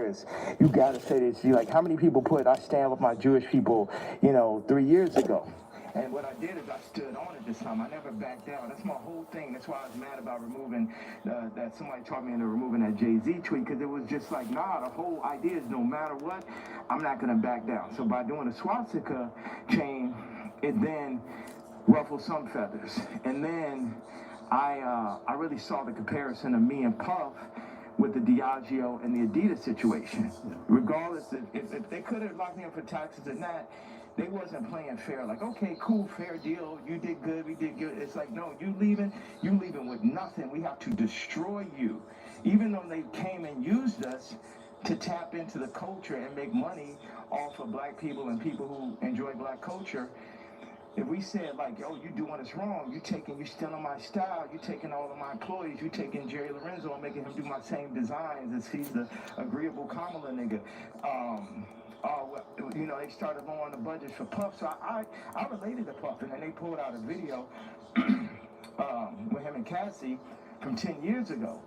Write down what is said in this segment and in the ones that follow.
Chris, you gotta say this. You like, how many people put "I stand with my Jewish people," 3 years ago? And what I did is I stood on it this time. I never backed down. That's my whole thing. That's why I was mad about removing that. Somebody taught me into removing that Jay-Z tweet, because it was just like, nah, the whole idea is no matter what, I'm not going to back down. So by doing a swastika chain, it then ruffled some feathers. And then I really saw the comparison of me and Puff with the Diageo and the Adidas situation. Regardless, if they could have locked me up for taxes and that, they wasn't playing fair. Like, okay, cool, fair deal. You did good, we did good. It's like, no, you leaving with nothing. We have to destroy you. Even though they came and used us to tap into the culture and make money off of black people and people who enjoy black culture. If we said, like, yo, you doing us wrong, you stealing my style, you taking all of my employees, you taking Jerry Lorenzo and making him do my same designs as he's the agreeable Kamala nigga. They started lowering the budget for Puff, so I related to Puff, and then they pulled out a video with him and Cassie from 10 years ago,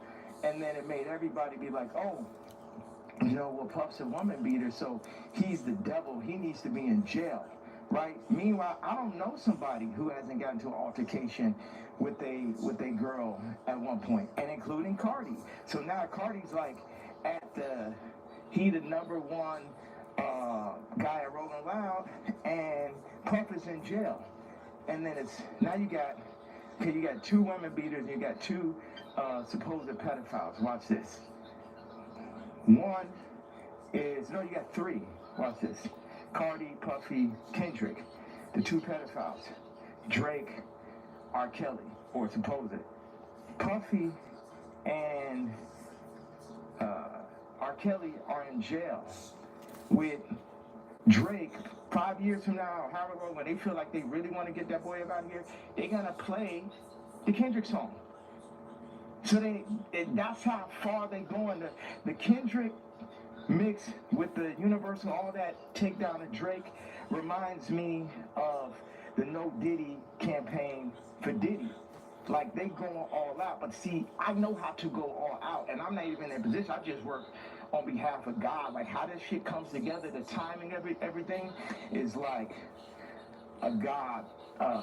and then it made everybody be like, oh, well, Puff's a woman beater, so he's the devil, he needs to be in jail, right? Meanwhile, I don't know somebody who hasn't gotten to an altercation with a girl at one point, and including Cardi. So now Cardi's like he the number one guy at Rolling Loud, and Puff is in jail. And then you got two women beaters, and you got two supposed pedophiles. Watch this. You got three. Watch this. Cardi, Puffy, Kendrick, the two pedophiles. Drake, R. Kelly, or supposed. Puffy and R. Kelly are in jail with Drake. 5 years from now, however, when they feel like they really want to get that boy up out of here, they're gonna play the Kendrick song. So that's how far they going. The Kendrick mix with the Universal, all that takedown of Drake reminds me of the No Diddy campaign for Diddy. Like, they going all out. But see, I know how to go all out, and I'm not even in a position. I just work on behalf of God. Like, how this shit comes together, the timing of everything is like a God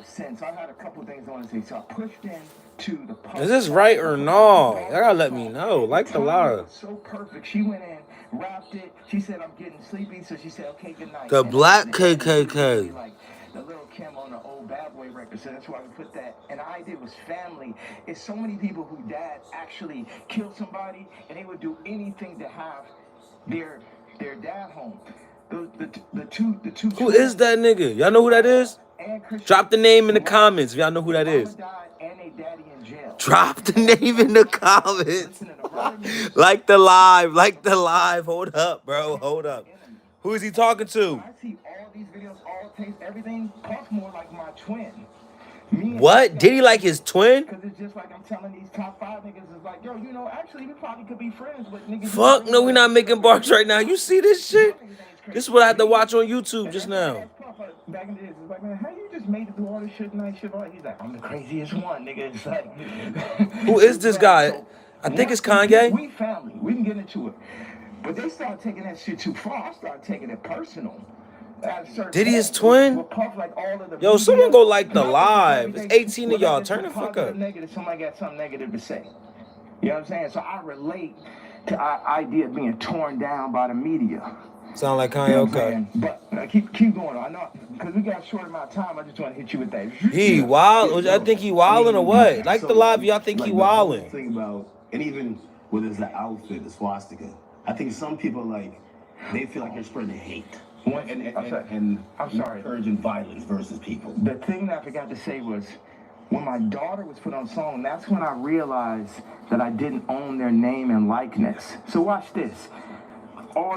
sense. I had a couple things I want to say. So I pushed into the Puff. Is this right or no? Y'all gotta let me know. Like the live. So perfect. She went in, wrapped it. She said, I'm getting sleepy. So she said, okay, good night. The Black KKK. Like the Little Kim on the old Bad Boy record. So that's why we put that. And the idea was family. It's so many people who dad actually killed somebody, and they would do anything to have their dad home. The two. Who is that nigga? Y'all know who that is? Drop the name in the comments if y'all know who that is. Drop the name in the comments. Like the live. Hold up, bro. Hold up. Who is he talking to? I see all these videos, all tapes, everything. Puff more like my twin. What? Did he like his twin? Because it's just like I'm telling these top 5 niggas, is like, yo, actually we probably could be friends, but niggas. Fuck no, we not making bars right now. You see this shit? This is what I had to watch on YouTube just now. Back in the days, it's like, man, how you just made it through all this shit and that shit? He's like, I'm the craziest one, nigga. It's like, who is this guy? I think it's Kanye. We family. We can get into it. But they started taking that shit too far. I started taking it personal. Diddy his twin? Yo, someone go like the live. It's 18 of y'all. Turn the fuck up. Somebody got something negative to say. You know what I'm saying? So I relate to our idea of being torn down by the media. Sound like Kanye, okay. But keep going. I know, because we got a short amount of time. I just want to hit you with that. He wild? I think he wilding or what? Like the live, y'all think he wilding? Thing about, and even whether it's the outfit, the swastika, I think some people they feel like they're spreading hate. And I'm sorry, encouraging violence versus people. The thing that I forgot to say was, when my daughter was put on song, that's when I realized that I didn't own their name and likeness. So watch this.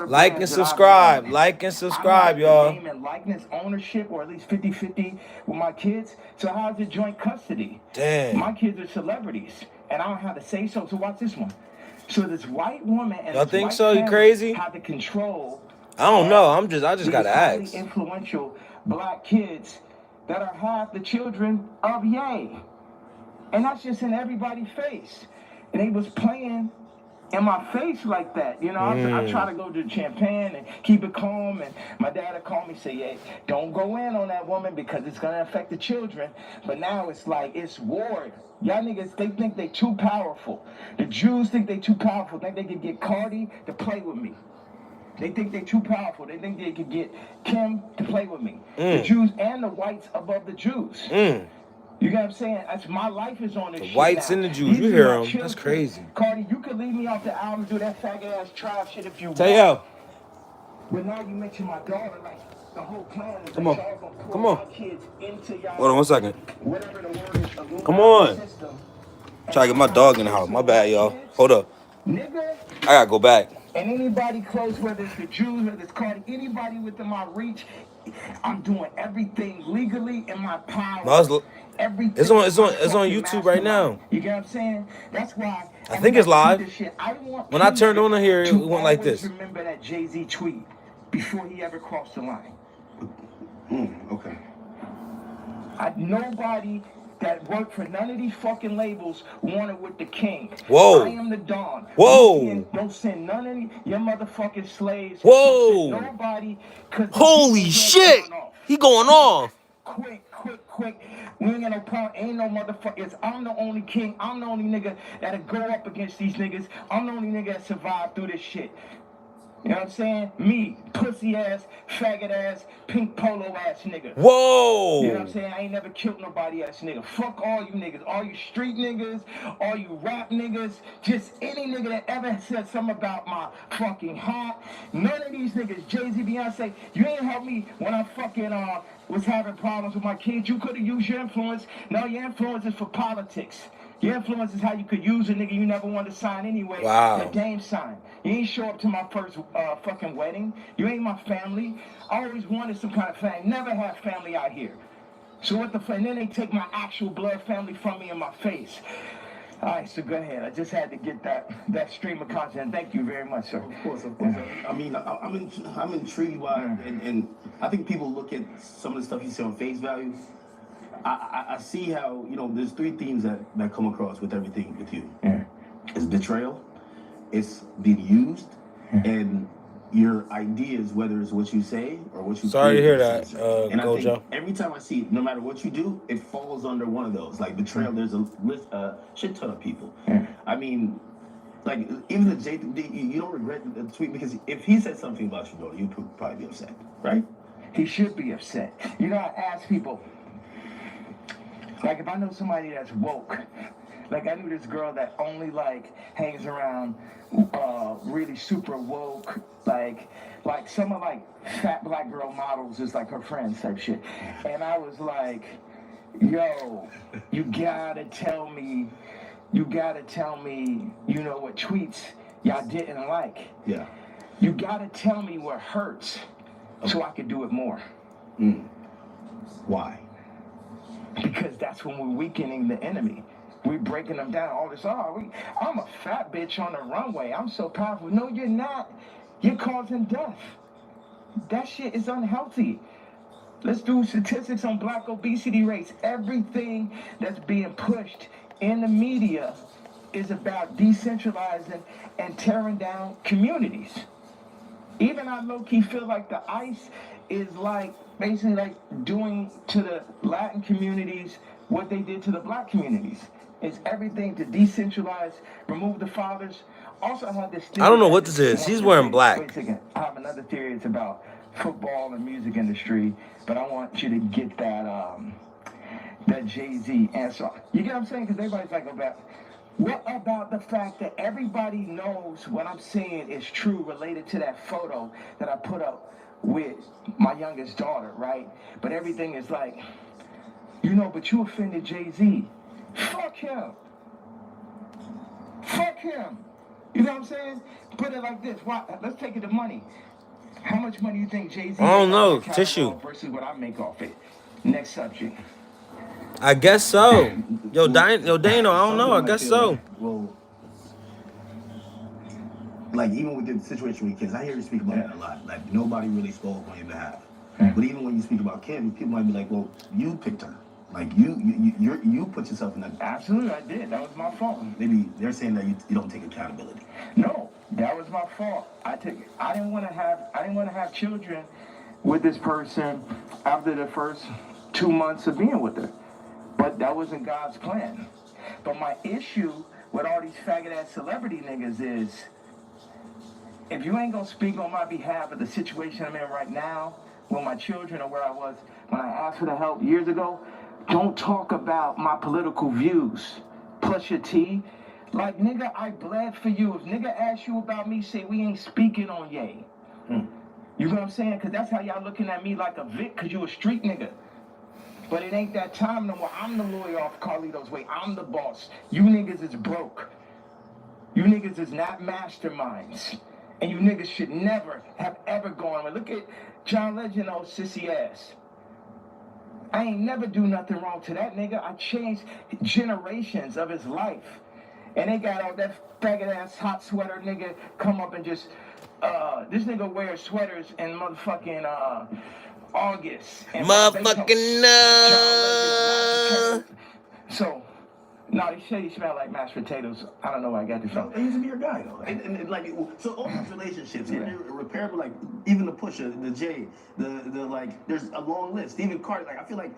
Like and subscribe. Like and subscribe, y'all. Name and likeness ownership, or at least 50-50 with my kids. So how's it joint custody? Damn. My kids are celebrities, and I don't have to say so. So watch this one. So this white woman and y'all think so? You crazy? Have the control. I don't know. I just gotta ask. Influential black kids that are half the children of Ye, and that's just in everybody's face. And they was playing in my face like that. You know, I try to go to Champagne and keep it calm. And my dad would call me, say, "Hey, don't go in on that woman because it's gonna affect the children." But now it's like it's war. Y'all niggas, they think they too powerful. The Jews think they too powerful. Think they can get Cardi to play with me. They think they're too powerful. They think they could get Kim to play with me. The Jews and the whites above the Jews. You get what I'm saying? That's, my life is on this shit Whites now. and the Jews, you These hear are my them. That's children. crazy. Cardi, you could leave me off the album, do that faggot ass tribe shit if you want. Tayo, But now you mention my daughter, like the whole plan is Come that on. y'all gonna pull Come on. my kids into y'all. hold on 1 second. Whatever the word is, Illuminati Come on. system. Try to get my dog in the house. My bad, y'all. Hold up. Nigga. I gotta go back. And anybody close, whether it's the Jews, whether it's Cardi, anybody within my reach, I'm doing everything legally in my power. No, Everything. it's on YouTube right now. You get what I'm saying? That's why. I think it's live. This shit. I want When I turned on here, it to went like always this. Remember that Jay-Z tweet before he ever crossed the line. Okay. Nobody that worked for none of these fucking labels wanted with the king. Whoa. I am the Don. Whoa. Don't send none of your motherfucking slaves. Whoa. Don't send nobody. 'Cause Holy shit! He going off. Quick. We ain't got no problem. Ain't no motherfuckers. I'm the only king. I'm the only nigga that'll go up against these niggas. I'm the only nigga that survived through this shit. You know what I'm saying? Me, pussy ass, faggot ass, pink polo ass nigga. Whoa! You know what I'm saying? I ain't never killed nobody ass nigga. Fuck all you niggas. All you street niggas, all you rap niggas, just any nigga that ever said something about my fucking heart. None of these niggas, Jay-Z, Beyonce, you ain't help me when I fucking was having problems with my kids. You could have used your influence. No, your influence is for politics. Your influence is how you could use a nigga you never wanted to sign anyway. Wow. That Dame sign. You ain't show up to my first fucking wedding. You ain't my family. I always wanted some kind of family. Never had family out here. So what the fuck? And then they take my actual blood family from me in my face. All right, so go ahead. I just had to get that stream of content. Thank you very much, sir. Of course. I mean, I'm intrigued by, and I think people look at some of the stuff you say on face value. I see how, you know, there's three themes that come across with everything with you. Yeah. It's betrayal, it's being used, and your ideas, whether it's what you say or what you Sorry to hear that, and I think Gojo. every time I see it, no matter what you do, it falls under one of those. Like betrayal, there's a shit ton of people. Yeah. I mean, like even the J, you don't regret the tweet because if he said something about your daughter, you'd probably be upset, right? He should be upset. You know, I ask people, like if I know somebody that's woke, like I knew this girl that only like hangs around really super woke, like some of like fat black girl models is like her friends type shit. And I was like, yo, you gotta tell me, you know what tweets y'all didn't like. Yeah. You gotta tell me what hurts so I can do it more. Why? Because that's when we're weakening the enemy. We're breaking them down. All this, I'm a fat bitch on the runway. I'm so powerful. No, you're not. You're causing death. That shit is unhealthy. Let's do statistics on black obesity rates. Everything that's being pushed in the media is about decentralizing and tearing down communities. Even I low-key feel like the ICE is like basically like doing to the Latin communities what they did to the black communities. It's everything to decentralize, remove the fathers. Also, I have this theory. I don't know what this is. He's wearing black. Wait a second. I have another theory. It's about football and music industry, but I want you to get that Jay-Z answer. You get what I'm saying? Because everybody's like, what about the fact that everybody knows what I'm saying is true related to that photo that I put up with my youngest daughter, right? But everything is like, but you offended Jay-Z. Fuck him. Fuck him. You know what I'm saying? Put it like this. Why? Let's take it to money. How much money do you think Jay-Z I don't know. makes off Tissue. versus what I make off it? Next subject. I guess so. Yo, Dano, I don't know. I guess so. Well, like even with the situation with kids, I hear you speak about that a lot. Like nobody really spoke on your behalf. But even when you speak about Kim, people might be like, well, you picked her. Like you put yourself in that. Absolutely, I did. That was my fault. Maybe they're saying that you don't take accountability. No, that was my fault. I didn't want to have children with this person after the first 2 months of being with her. But that wasn't God's plan. But my issue with all these faggot ass celebrity niggas is, if you ain't gonna speak on my behalf of the situation I'm in right now with my children or where I was when I asked for the help years ago, don't talk about my political views. Plus your T. Like, nigga, I bled for you. If nigga asks you about me, say we ain't speaking on Ye. You know what I'm saying? Because that's how y'all looking at me like a Vic, because you a street nigga. But it ain't that time no more. I'm the lawyer off Carlito's way. I'm the boss. You niggas is broke. You niggas is not masterminds. And you niggas should never have ever gone. Look at John Legend, old sissy ass. I ain't never do nothing wrong to that nigga. I changed generations of his life. And they got all that faggot ass hot sweater nigga come up and just, this nigga wears sweaters in motherfucking August. Motherfucking So, no, they say you smell like mashed potatoes. I don't know where I got this from. He used to be your guy though, and like so all these relationships, they're repairable. Like even the Pusha, the Jay, the like. There's a long list. Even Cardi. Like I feel like,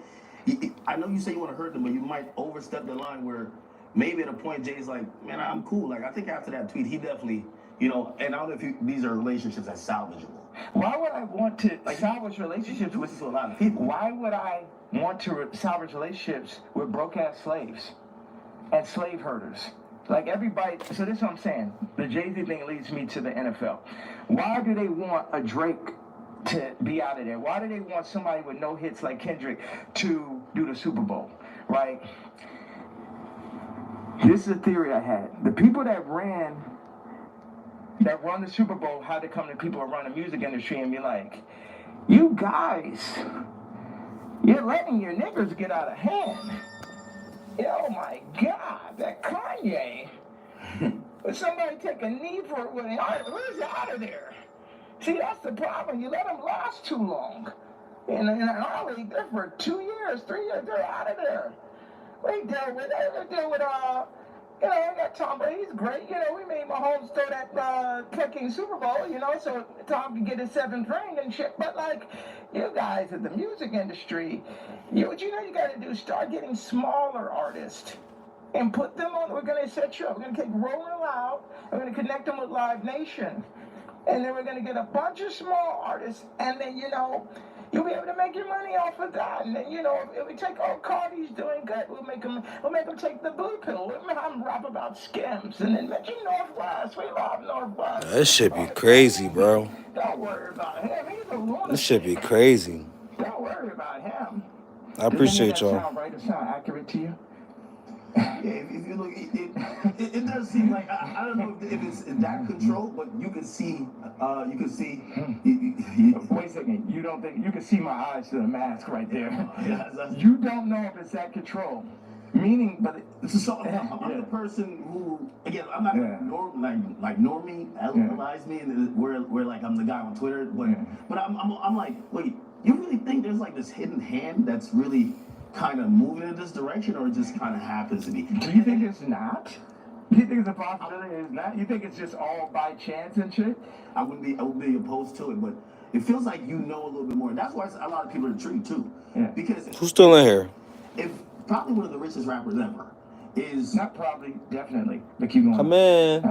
I know you say you want to hurt them, but you might overstep the line where maybe at a point Jay's like, man, I'm cool. Like I think after that tweet, he definitely, and I don't know if these are relationships that's salvageable. Why would I want to salvage relationships with a lot of people? Why would I want to salvage relationships with broke ass slaves and slave herders? Like everybody. So this is what I'm saying. The Jay-Z thing leads me to the NFL. Why do they want a Drake to be out of there? Why do they want somebody with no hits like Kendrick to do the Super Bowl? Right? This is a theory I had. The people that run the Super Bowl had to come to people who run the music industry and be like, you guys, you're letting your niggas get out of hand. Oh my God, that Kanye. Would somebody take a knee for it when where's out of there? See, that's the problem. You let them last too long. And already there for 2 years, 3 years, they're out of there. They deal with I got Tom Brady, he's great. We made Mahomes throw that fucking Super Bowl, so Tom could get his 7th ring and shit. But, you guys in the music industry, what you got to do is start getting smaller artists and put them on. We're going to set you up. We're going to take Rolling Loud. We're going to connect them with Live Nation. And then we're going to get a bunch of small artists. And then, you'll be able to make your money off of that. And then, if we take Cardi's doing good, we'll make them take the blue pill. We'll have them rap about Skims. And then mention Northwest. We love Northwest. That shit be crazy, bro. Don't worry about him. He's a lunatic. This shit be crazy. Don't worry about him. I appreciate y'all. Sound right? Does it sound accurate to you? Yeah, if you look, it does seem like I don't know if it's that control, but you can see. Wait a second. You don't think you can see my eyes through the mask right there? Yeah, you don't know if it's that control. Meaning, but so I'm the person who, again, I'm not like normie analyze me and where like I'm the guy on Twitter, but I'm like, wait, you really think there's like this hidden hand that's really kind of moving in this direction, or it just kind of happens to be? Do you think it's not? Do you think it's a possibility it's not? You think it's just all by chance and shit? I wouldn't be opposed to it, but it feels like a little bit more. And that's why a lot of people are intrigued too. Yeah. Because who's still in here? If probably one of the richest rappers ever is not probably, definitely. But keep going. Come in.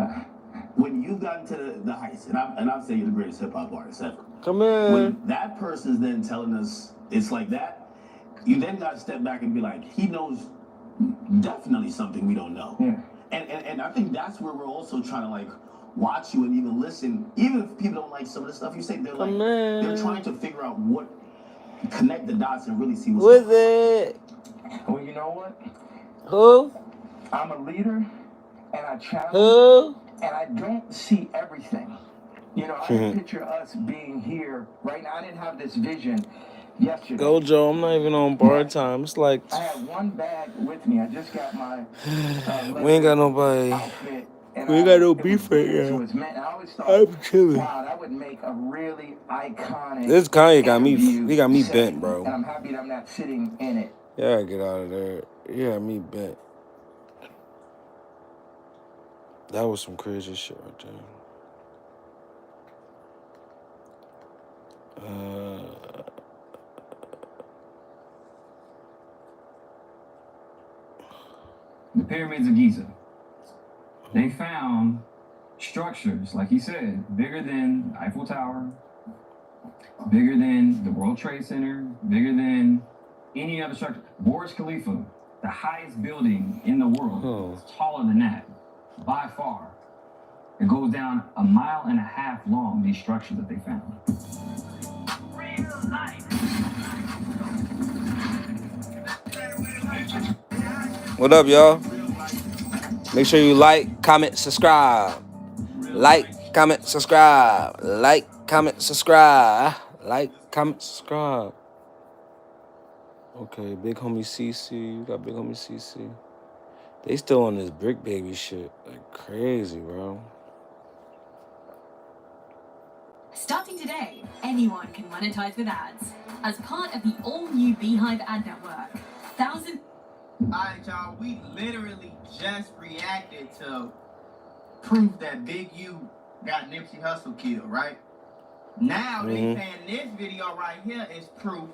When you got into the heights, and I'm saying you're the greatest hip hop artist ever. Come in. When that person's then telling us it's like that, you then got to step back and be like, he knows definitely something we don't know. Yeah. And I think that's where we're also trying to watch you and even listen. Even if people don't like some of the stuff you say, they're they're trying to figure out what, connect the dots and really see what's going on. It? Well, you know what? Who? I'm a leader, and I challenge. Who? And I don't see everything. I can picture us being here right now. I didn't have this vision yesterday. Go, Joe. I'm not even on bar time. It's like I had one bag with me. I just got my. We ain't got nobody. Outfit, we ain't got no beef right now. I'm chilling. Wow, that would make a really iconic. This Kanye got me. He got me bent, bro. And I'm happy that I'm not sitting in it. Yeah, get out of there. Yeah, me bet. That was some crazy shit right there. The pyramids of Giza. They found structures, like he said, bigger than the Eiffel Tower, bigger than the World Trade Center, bigger than any other structure. Burj Khalifa, the highest building in the world, is taller than that, by far. It goes down 1.5 miles long, these structures that they found. Real life. What up, y'all? Make sure you like, comment, subscribe. Like, comment, subscribe. Like, comment, subscribe. Like, comment, subscribe. Okay, big homie CC. You got big homie CC. They still on this brick baby shit. Like crazy, bro. Starting today, anyone can monetize with ads. As part of the all-new Beehive ad network, thousands... Alright, y'all, we literally just reacted to proof that Big U got Nipsey Hussle killed, right? Now they saying this video right here is proof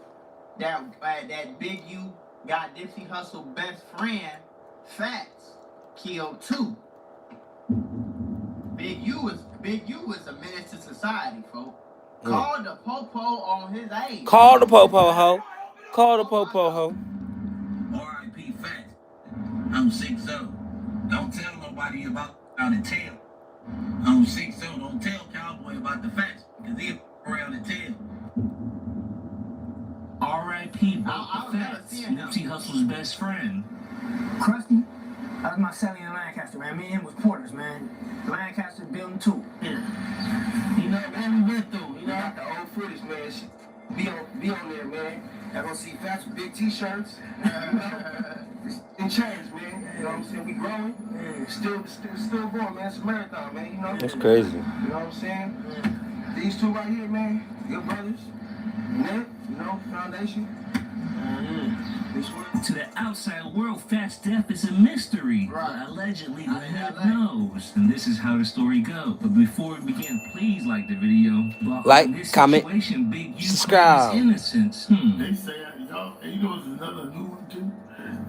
that that Big U got Nipsey Hussle's best friend, Fats, killed too. Big U is a menace to society, folks. Call the popo on his age. Call the popo ho. Call the popo ho. R.I.P. Fats. I'm 6'0". Don't tell nobody about the tail. I'm 6'0". Don't tell Cowboy about the Fats, because he'll around the tail. R.I.P. about the Fats. Nipsey Hussle's best friend. Krusty, that was my celly in Lancaster, man. Me and him was porters, man. Lancaster building too. Yeah. You know, man, we went through. You know, got the old footage, man. Be on there, man. Y'all gonna see Fats with big t-shirts. In change, man. You know what I'm saying? We growing. Still going, man. It's a marathon, man. You know? That's crazy. You know what I'm saying? These two right here, man. Good brothers. Net, you know, foundation. To the outside world, Fats' death is a mystery. Right. But allegedly, the hood knows. And this is how the story goes. But before we begin, please like the video. But like, in this comment, situation, Big U subscribe. claims innocence. They say, y'all, and you know what's another new one too?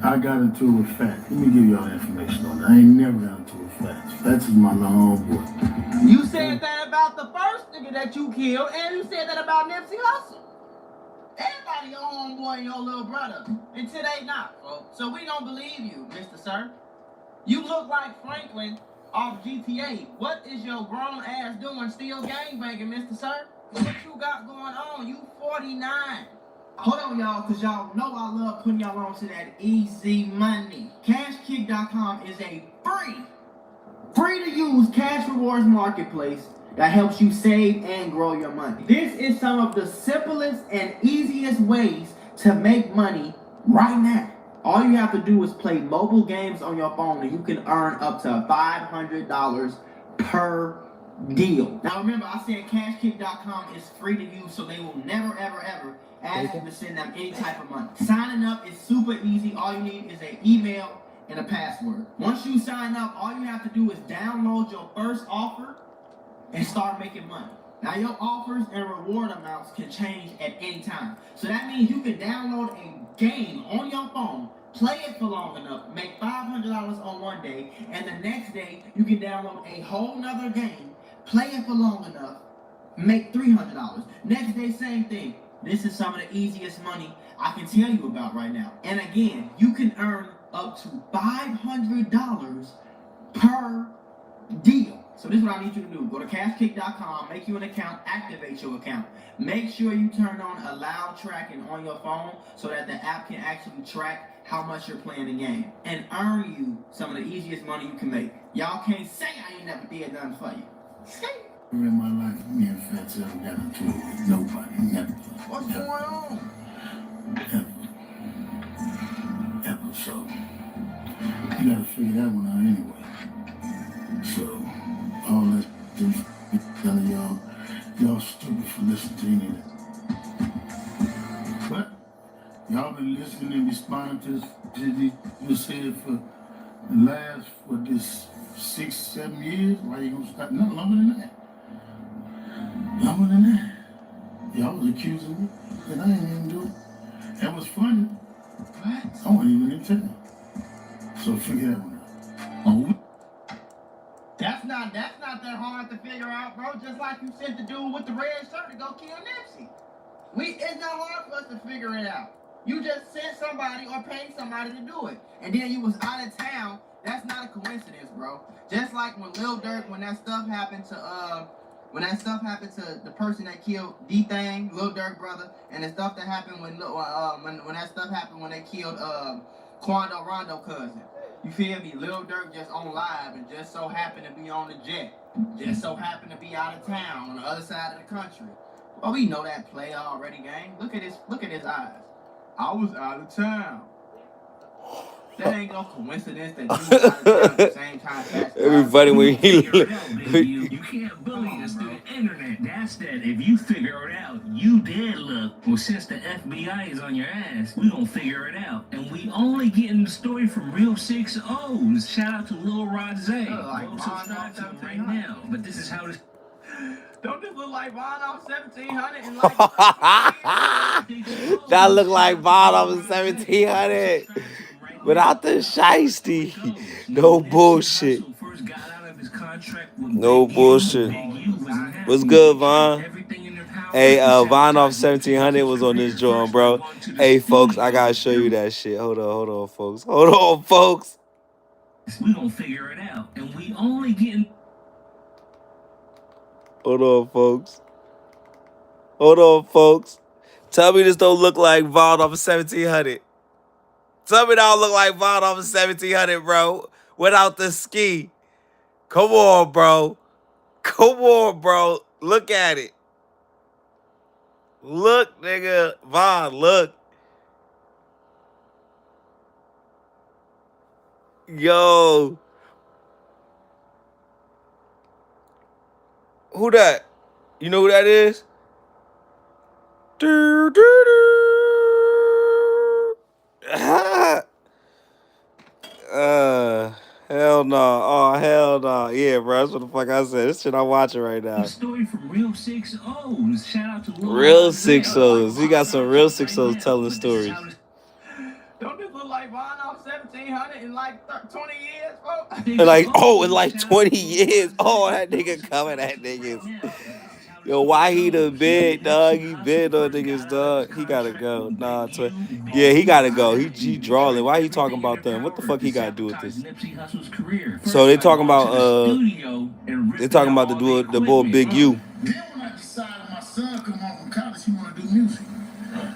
I got into it with Fats. Let me give y'all information on that. I ain't never got into it with Fats. Fats is my homeboy. You said that about the first nigga that you killed, and you said that about Nipsey Hussle. Everybody your homeboy and your little brother, until they not, folks. So we don't believe you, Mr. Sir. You look like Franklin off GTA. What is your grown ass doing still gangbanging, Mr. Sir? What you got going on? You 49. Hold on, y'all, because y'all know I love putting y'all on to that easy money. CashKick.com is a free to use cash rewards marketplace that helps you save and grow your money. This is some of the simplest and easiest ways to make money right now. All you have to do is play mobile games on your phone and you can earn up to $500 per deal. Now remember, I said CashKick.com is free to use, so they will never, ever ask you to send them any type of money. Signing up is super easy. All you need is an email and a password. Once you sign up, all you have to do is download your first offer and start making money. Now your offers and reward amounts can change at any time. So that means you can download a game on your phone, play it for long enough, make $500 on one day, and the next day you can download a whole nother game, play it for long enough, make $300. Next day, same thing. This is some of the easiest money I can tell you about right now. And again, you can earn up to $500 per deal. So this is what I need you to do. Go to CashKick.com, make you an account, activate your account. Make sure you turn on allow tracking on your phone so that the app can actually track how much you're playing the game and earn you some of the easiest money you can make. Y'all can't say I ain't never did nothing for you. In my life, me and Fats have never into it with nobody. Never. What's going on? Ever. So, you gotta figure that one out anyway. So, all that telling y'all stupid for listening to any of it. But Y'all been listening and responding to you said for the last, what, this 6-7 years? Why you gonna stop? No, longer than that. Longer than that. Y'all was accusing me, and I didn't even do it. That was funny. What? I wasn't even in town. So figure that one out. Oh. That's not that hard to figure out, bro. Just like you sent the dude with the red shirt to go kill Nipsey. It's not hard for us to figure it out. You just sent somebody or paid somebody to do it. And then you was out of town. That's not a coincidence, bro. Just like when Lil Durk, when that stuff happened to the person that killed D-Thang, Lil Durk brother, and the stuff that happened when that stuff happened when they killed Quando Rondo cousin. You feel me? Lil Durk just on live and just so happened to be on the jet. Just so happened to be out of town on the other side of the country. Well, we know that play already, gang. Look at his eyes. I was out of town. That ain't no coincidence that you was out of town at the same time. Everybody when he You can't bully us through the internet. That's that. If you figure it out, you dead look. Well, since the FBI is on your ass, we gonna figure it out. And we only getting the story from Real 6 O's. Shout out to Lil Rose. Go subscribe to him right now. But this is how this. Don't this look like Von off 1700 and that look like Von off of 1700 without the shiesty. No bullshit. No bullshit. What's good, Von? Hey, Von off 1700 was on this joint, bro. Hey, folks, I gotta show you that shit. Hold on, folks. We gonna figure it out, and we only getting. Hold on, folks. Tell me this don't look like Von off of 1700. Tell me that don't look like Von off of 1700, bro. Without the ski. Come on, bro. Look at it. Look, nigga. Von, look. Yo. Who that? You know who that is? Hell no. Oh, hell no. Yeah, bro. That's what the fuck I said. This shit I'm watching right now. Story from Real 6 O's. Shout out to Real 6 O's. We got some Real 6 O's telling stories. Don't this look like Von off 1700 in like 20 years, bro? In like 20 years. Oh, that nigga coming at niggas. Yo, why he the bid, dog? He bid on niggas, dog. He gotta go. Nah, yeah, he gotta go. He drawing. Why he talking about them? What the fuck he gotta do with this? So they talking about the boy Big U. Then when I decided my son come home from college, he want to do music.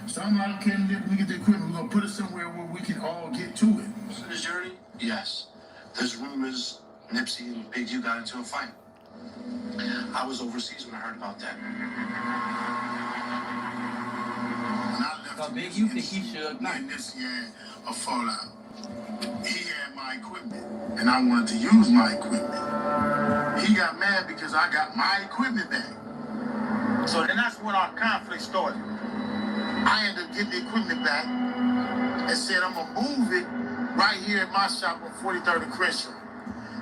So I'm like, okay, when we get the equipment, we're gonna put it somewhere where we can all get to it. So the journey, yes. There's rumors Nipsey and Big U got into a fight. I was overseas when I heard about that. When I left, So Big U think he should. Nipsey had a fallout. He had my equipment, and I wanted to use my equipment. He got mad because I got my equipment back. So then that's when our conflict started. I ended up getting the equipment back and said I'm gonna move it right here at my shop on 43rd and Crenshaw.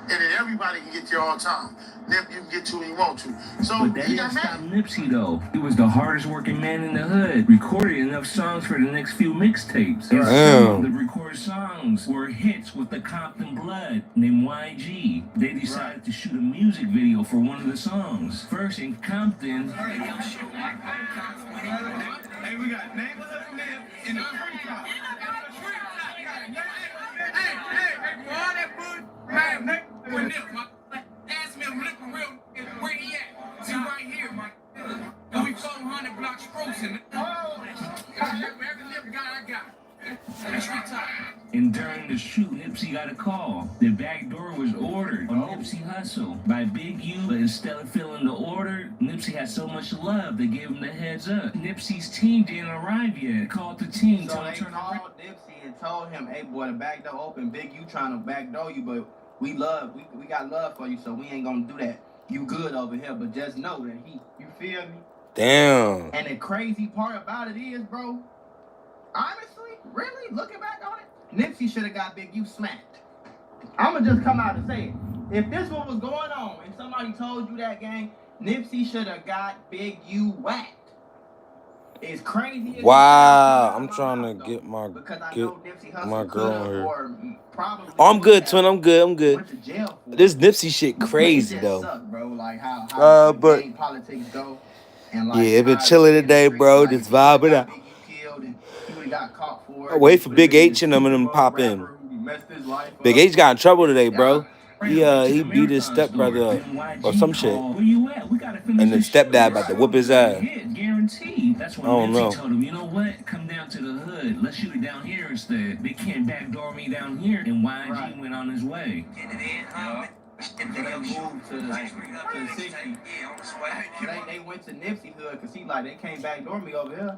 And then everybody can get there all the time. Nip, you can get to when you want to. So But that didn't stop Nipsey though. He was the hardest working man in the hood. Recorded enough songs for the next few mixtapes. And some of the recorded songs were hits with the Compton Blood named YG. They decided to shoot a music video for one of the songs. First in Compton. Hey, we got Neighborhood Nip in the free top. Hey, for all that food, man, Nip, ask me a liquor real, where he at? See, right here, my we 400 blocks frozen. Every lip guy I got. That's free top. And during the shoot, Nipsey got a call. The back door was ordered on Nipsey Hussle by Big U. But instead of filling the order, Nipsey had so much love, they gave him the heads up. Nipsey's team didn't arrive yet. Called the team. So they called Nipsey and told him, hey boy, the back door open. Big U trying to backdoor you, but we got love for you, so we ain't gonna do that. You good over here, but just know that you feel me? Damn. And the crazy part about it is, bro, honestly, really, looking back on it, Nipsey should have got Big U smacked. I'ma just come out and say it. If this what was going on and somebody told you that, gang, Nipsey should have got Big U whacked. It's crazy. Wow, I'm trying to get my because I get know Nipsey Hussle my girl on here. or probably Oh, I'm good, twin. I'm good. I'm good. went to jail for This it. Nipsey shit crazy It just though. suck, bro. Like how But gang politics go. And yeah, it been chilling today, bro. Just vibing out. Big U killed and he would have got caught for I it. wait for Big H and them to pop in. Big H got in trouble today, bro. He beat his stepbrother up or some shit, and the stepdad about to whoop his ass. Guaranteed. That's when I don't know. Nipsey told him, you know what? Come down to the hood. Let's shoot it down here instead. They can't backdoor me down here. And YG went on his way. And they moved to the 60. They went to Nipsey hood because they can't backdoor me over here.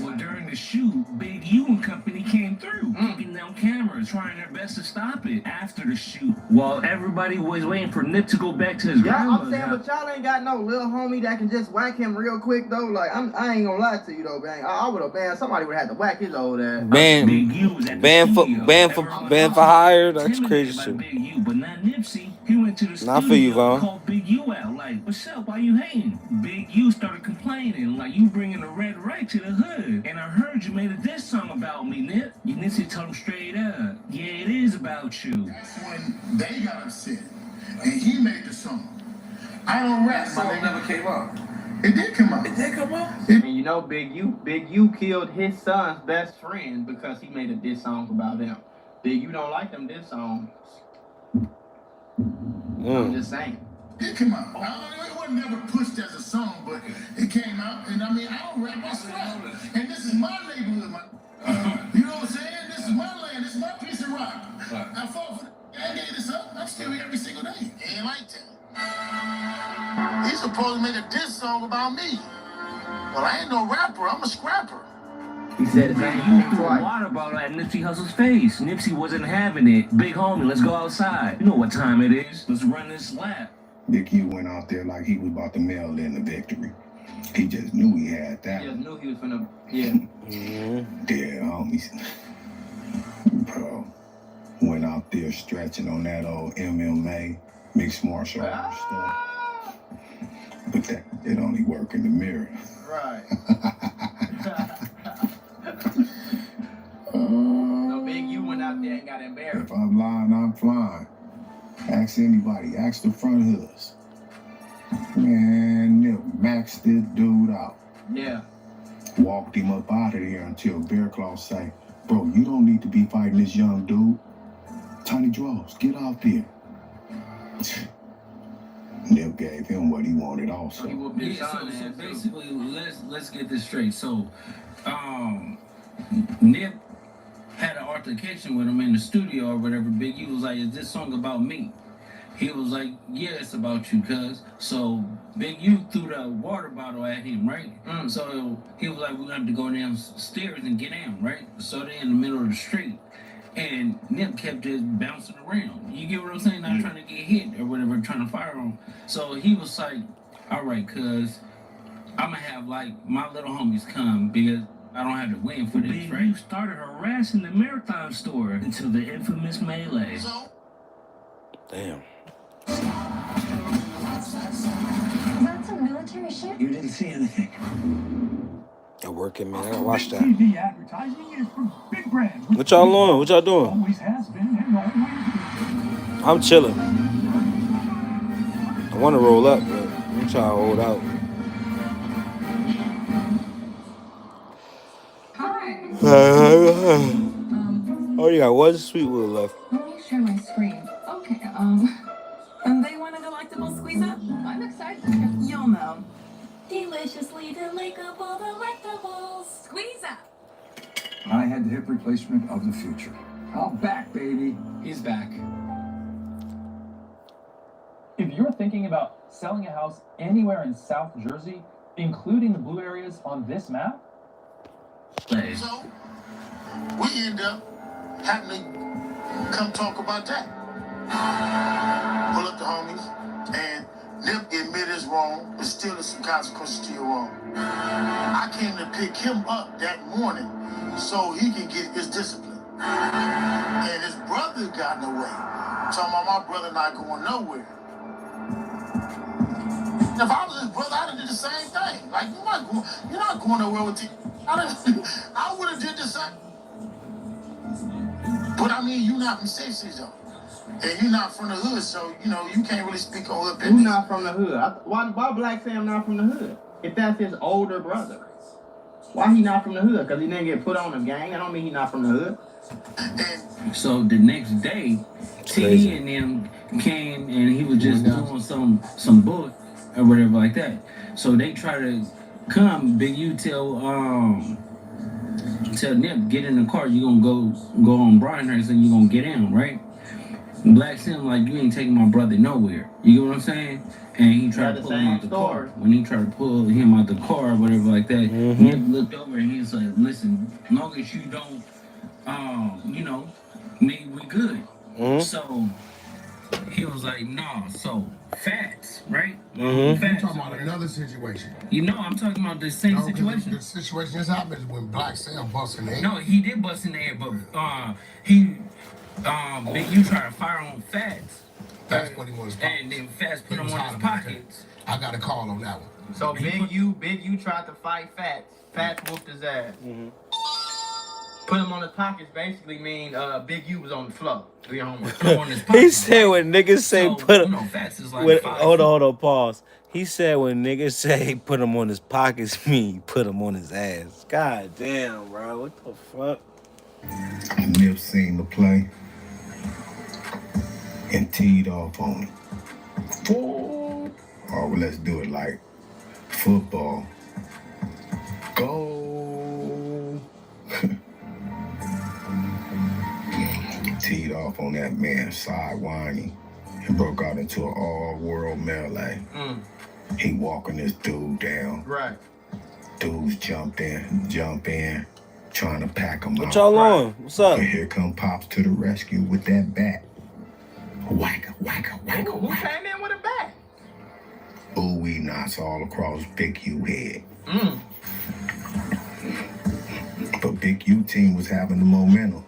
Well, during the shoot, Big U and company came through, kicking down cameras, trying their best to stop it. After the shoot, while everybody was waiting for Nip to go back to his grandma's I'm saying, but y'all ain't got no little homie that can just whack him real quick though. Like I ain't gonna lie to you though, bang. I would have banned somebody would have had to whack his old ass. Ban for hire. That's crazy shit. Big U, but not Nipsey. He went to the Nah, I feel you, studio, Vaughn. called Big U out. Like, what's up? Why you hating? Big U started complaining, like, you bringing the red right to the hood. And I heard you made a diss song about me, Nip. And Nipsey told him straight up, yeah, it is about you. That's when they got upset, and he made the song. I don't rap, so It never came out. it did come out. It did come out? And you know, Big U killed his son's best friend because he made a diss song about him. Big U don't like them diss songs. I'm just saying. It came out. It wasn't never pushed as a song, but it came out. And I mean, I don't rap, I swear. And this is my neighborhood. You know what I'm saying? This is my land. This is my piece of rock. I fought for it. I gave this up. I'm still here every single day. He ain't like that. He's supposed to make a diss song about me. Well, I ain't no rapper. I'm a scrapper. He said the same thing threw a twice. water bottle at Nipsey Hussle's face. Nipsey wasn't having it. Big homie, let's go outside. You know what time it is. Let's run this lap. Big U went out there like he was about to mail in the victory. He just knew he had that. He just knew he was finna, yeah. Yeah, homies. Bro, went out there stretching on that old MMA, mixed martial arts stuff. But that, it only work in the mirror. Right. So Big U went out there and got embarrassed. If I'm lying, I'm flying. Ask anybody, ask the front hoods. Man, Nip maxed this dude out. Yeah. Walked him up out of there until Bear Claw say, bro, you don't need to be fighting this young dude. Tiny Draws, get out there. Nip gave him what he wanted also. So basically, let's get this straight. So, Nip had an altercation with him in the studio or whatever. Big U was like, "Is this song about me?" He was like, "Yeah, it's about you, cuz." So Big U threw the water bottle at him, right? So he was like, "We're gonna have to go downstairs and get him, right?" So they in the middle of the street. And Nip kept just bouncing around. You get what I'm saying? Not trying to get hit or whatever, trying to fire him. So he was like, all right, cuz I'm going to have like my little homies come because I don't have to win for this, right? You started harassing the Marathon store until the infamous melee. Damn. That's a military ship? You didn't see anything. I'm working, man. I gotta watch that. TV advertising is for big brands. What y'all on? What y'all doing? Always has been and always. I'm chilling. I want to roll up, but I'm trying to hold out. Hi. Oh, you got one Sweetwood left. Let me share my screen. Okay, And they want a delectable squeeze up? I'm excited. You'll know. Deliciously delectable delectables. Squeeze up. I had the hip replacement of the future. I'm back, baby. He's back. If you're thinking about selling a house anywhere in South Jersey, including the blue areas on this map, So, we end up having to come talk about that. Pull up the homies, and Nip admit it's wrong, but still still is some consequences to your wrong. I came to pick him up that morning so he can get his discipline. And his brother got in the way. Talking about my brother not going nowhere. If I was his brother, I'd have did the same thing. Like, you're not going nowhere with it. I would have did the same. But I mean, you're not from 60s though. And you're not from the hood, so, you know, you can't really speak on hood business. Who's not from the hood? Why Black Sam not from the hood? If that's his older brother. Why he not from the hood? Because he didn't get put on a gang? I don't mean he not from the hood. So the next day, T and them came and he was just doing some book or whatever like that. So they try to come, Big U tell Nip, get in the car, you gonna go on Bryanhurst and you gonna get in, right? Black Sam like, you ain't taking my brother nowhere. You get what I'm saying? And he tried to pull him out the car. When he tried to pull him out the car or whatever like that, Nip looked over and he's like, listen, as long as you don't, you know, we good. So he was like, nah, so Fats, right? You're Fats, talking about another situation. You know, I'm talking about the same situation. The situation just happened when Black Sam busted in the head. No, he did bust in the head, but Big U tried to fire on Fats. That's what he was. And then Fats put him on his pockets. I got a call on that one. So Big U tried to fight Fats. Fats whooped his ass. Put him on his pockets basically mean Big U was on the floor. Do your homework. Put him on his pockets. He said when niggas say put him. Fats is like Hold on, pause. He said when niggas say put him on his pockets, me put him on his ass. God damn, bro. What the fuck? Nip seen the play and teed off on it. Oh, well, let's do it like football. Go. Teed off on that man, side whining, and broke out into an all-world melee. He walking this dude down. Right. Dudes jump in, trying to pack him out. What y'all on? What's up? And here come Pops to the rescue with that bat. Whacker, whacker, whacker, Who whacker. came in with a bat? Ooh-wee knots all across Big U head. But Big U team was having the momentum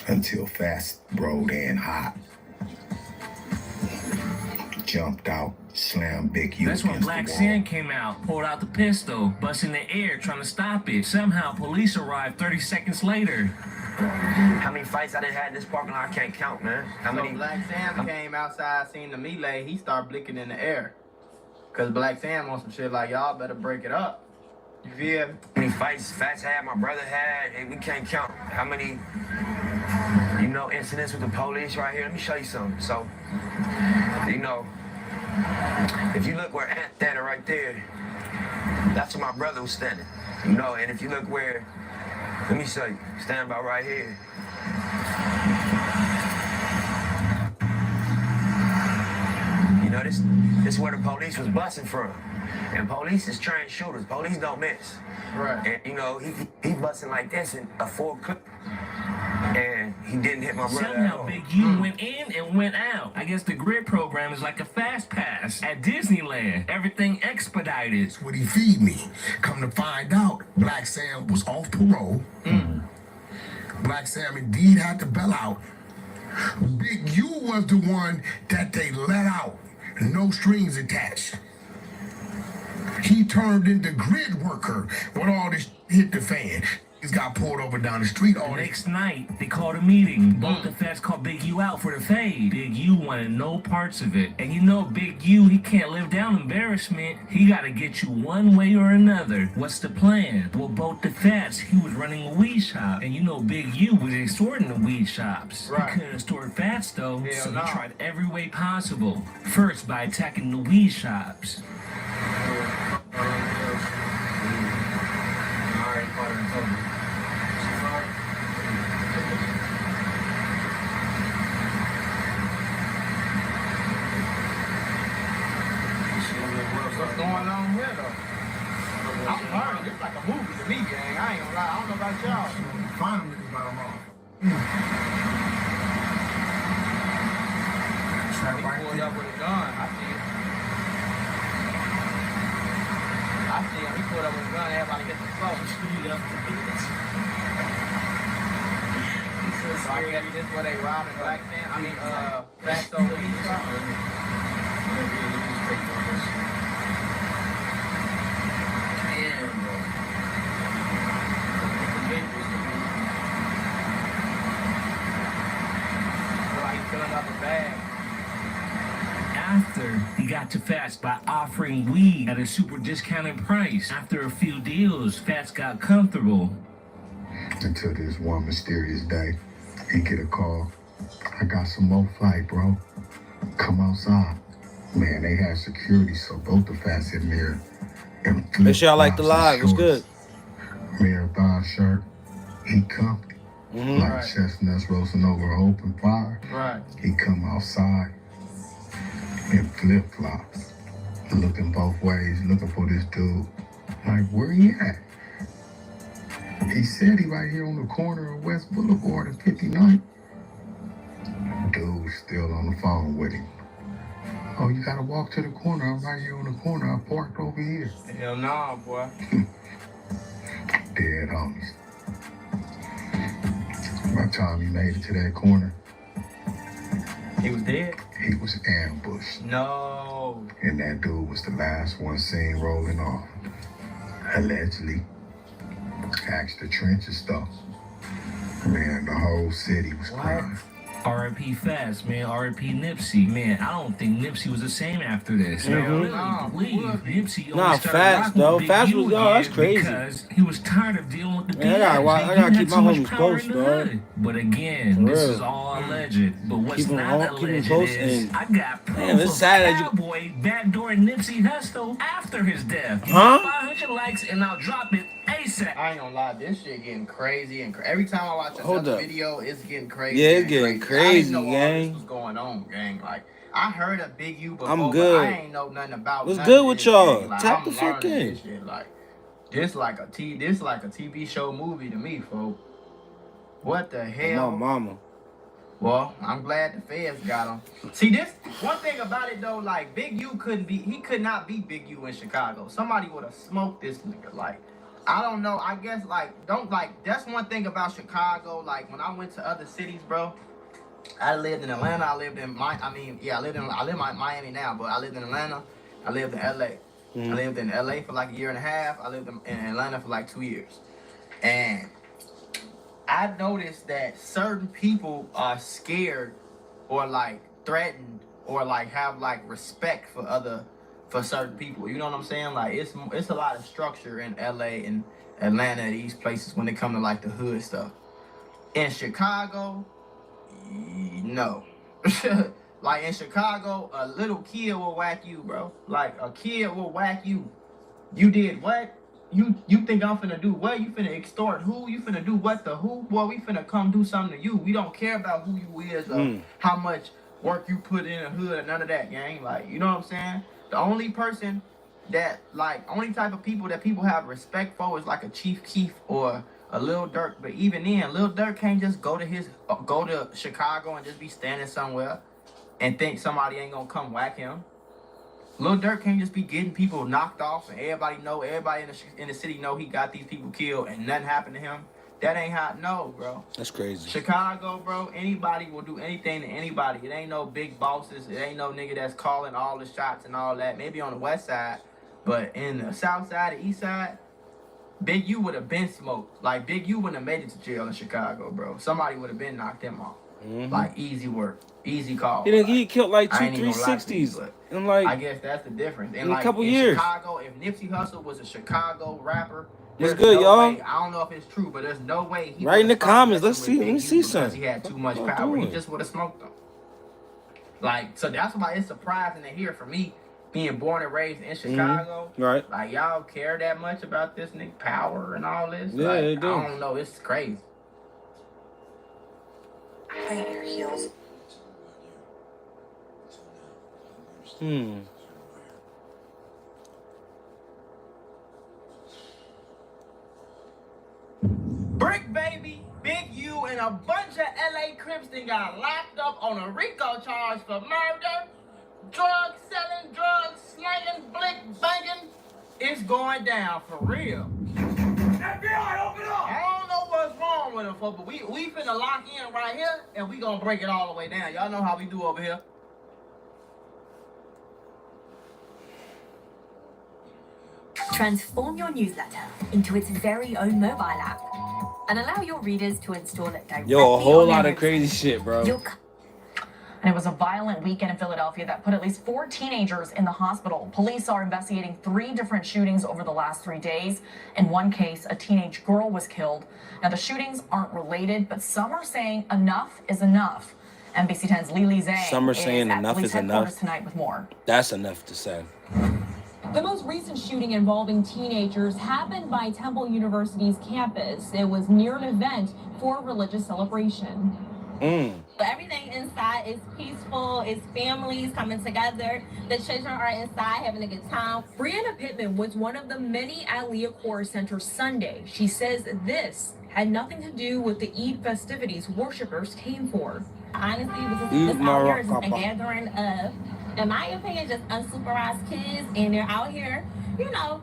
until Fast rode in hot. Jumped out, slammed Big U That's when against Black the wall. Sam came out, pulled out the pistol, bust in the air trying to stop it. Somehow police arrived 30 seconds later. How many fights I done had in this parking lot, I can't count, man. How So many? Black Sam came outside, seen the melee, he started blinking in the air. Cause Black Sam on some shit like, y'all better break it up. You feel me? How many fights Fats had, my brother had, and we can't count. How many, you know, incidents with the police right here? Let me show you something. So, you know, if you look where Ant standing right there, that's where my brother was standing. You know, and if you look where, let me show you, standing about right here. You know, this is where the police was busting from. And police is trained shooters. Police don't miss. Right. And, you know, he busting like this in a full clip. And he didn't hit my brother at Somehow all. Big U went in and went out. I guess the grid program is like a fast pass at Disneyland. Everything expedited. That's what he feed me. Come to find out, Black Sam was off parole. Black Sam indeed had to bail out. Big U was the one that they let out. No strings attached. He turned into grid worker when all this hit the fan. He's got pulled over down the street all The day. next night, they called a meeting. Both the Feds called Big U out for the fade. Big U wanted no parts of it. And you know Big U, he can't live down embarrassment. He gotta get you one way or another. What's the plan? Well, both the Feds, he was running a weed shop. And you know Big U was extorting the weed shops. Right. He couldn't extort Fats though, Hell so no. he tried every way possible. First, by attacking the weed shops. What's going on here though? I'm learning. It's like a movie to me, gang. I ain't gonna lie. I don't know about y'all. Find him niggas by them all. He pulled up with a gun. I see it. gun, everybody get the flow. So I guess this where they robbing Black Man. I mean, Fatso Weed. After he got to Fats by offering weed at a super discounted price. After a few deals, Fats got comfortable. Until this one mysterious day, he get a call. I got some more flight, bro. Come outside. Man, they had security, so both the Fats and Mir. Make sure y'all like the live. It's good. Marathon shirt. He comfy. Like chestnuts roasting over an open fire. Right. He come outside in flip-flops, looking both ways, looking for this dude. Like, where he at? He said he right here on the corner of West Boulevard and 59th. Dude's still on the phone with him. Oh, you gotta walk to the corner. I'm right here on the corner. I parked over here. Hell no, boy. Dead homies. By the time he made it to that corner, he was dead? He was ambushed. No. And that dude was the last one seen rolling off. Allegedly. Asked the trenches stuff. Man, the whole city was crying. R.I.P. Fats, man. R.I.P. Nipsey, man. I don't think Nipsey was the same after this. I really believe Nipsey only started Fats rocking though. with Big Fats U was that's crazy. because he was tired of dealing with the Man, I gotta keep my homies close, dog. But again, this is all alleged. But what's Keep 'em not all- keep 'em alleged close is and- I got proof Man, it's of sad that you- Cowboy backdooring Nipsey Hussle after his death. Huh? 500 likes and I'll drop it ASAP. I ain't gonna lie, this shit getting crazy and every time I watch Hold another up. video, it's getting crazy. Yeah, it's and getting I crazy, didn't know all gang. this was going on, gang. Like I heard of Big U before, I'm good. but I ain't know nothing about. What's none good of with this, y'all? gang. Like, Tap I'm the fuck learning in. This shit, like this like a TV show movie to me, folks. What the hell? My mama. Well, I'm glad the feds got him. See, this one thing about it though, like Big U could not be Big U in Chicago. Somebody would have smoked this nigga. Like, I don't know. I guess that's one thing about Chicago. Like when I went to other cities, bro. I lived in Atlanta. I lived in Miami now, but I lived in Atlanta. I lived in LA. I lived in LA for like a year and a half. I lived in Atlanta for like 2 years. And I noticed that certain people are scared or like threatened or like have like respect for certain people. You know what I'm saying? Like it's a lot of structure in LA and Atlanta, these places when it come to like the hood stuff. In Chicago, no. Like in Chicago, a little kid will whack you, bro. Like a kid will whack you. You did what? You think I'm finna do what? You finna extort who? You finna do what the who? Boy, we finna come do something to you. We don't care about who you is or how much work you put in the hood or none of that, gang. Like, you know what I'm saying? The only person that, like, only type of people that people have respect for is like a Chief Keef or a Lil Durk. But even then, Lil Durk can't just go to Chicago and just be standing somewhere and think somebody ain't gonna come whack him. Lil Durk can't just be getting people knocked off and everybody in the city know he got these people killed and nothing happened to him. That ain't how. No, bro. That's crazy. Chicago, bro, anybody will do anything to anybody. It ain't no big bosses. It ain't no nigga that's calling all the shots and all that. Maybe on the west side, but in the south side, the east side, Big U would have been smoked. Like, Big U wouldn't have made it to jail in Chicago, bro. Somebody would have been knocked him off. Like, easy work. Easy call. He killed like I two ain't even gonna lie to you, 360s. but And like, I guess that's the difference. And in a like couple in years. Chicago, if Nipsey Hussle was a Chicago rapper, What's there's good, no y'all? way- I don't know if it's true, but there's no way he Right in the would've stopped comments. Let's messing with see. Let me Big see U because something. he had too much What power. He doing? just would have smoked them. Like, so that's why it's surprising to hear from me, being born and raised in Chicago. Right. Like, y'all care that much about this nigga power and all this? Yeah, Like, they do. I don't know. It's crazy. Right your heels. Brick Baby, Big U, and a bunch of LA Crips that got locked up on a RICO charge for murder, drugs selling, drugs slanging, blick banging, It's going down for real. FBI, open up! I don't know what's wrong with them, folks, but we finna lock in right here, and we gonna break it all the way down. Y'all know how we do over here. Transform your newsletter into its very own mobile app and allow your readers to install it directly. Yo, a whole on lot their of crazy shit, bro. And it was a violent weekend in Philadelphia that put at least 4 teenagers in the hospital. Police are investigating 3 different shootings over the last 3 days. In one case, a teenage girl was killed. Now, the shootings aren't related, but some are saying enough is enough. NBC 10's Lily Zhang Some are saying at enough police is headquarters enough. tonight with more. That's enough to say. The most recent shooting involving teenagers happened by Temple University's campus. It was near an event for a religious celebration. Everything inside is peaceful. It's families coming together. The children are inside having a good time. Brianna Pittman was one of the many at Leah Core Center Sunday. She says this had nothing to do with the Eid festivities worshipers came for. Honestly, it was just out here just a gathering of, in my opinion, just unsupervised kids, and they're out here, you know,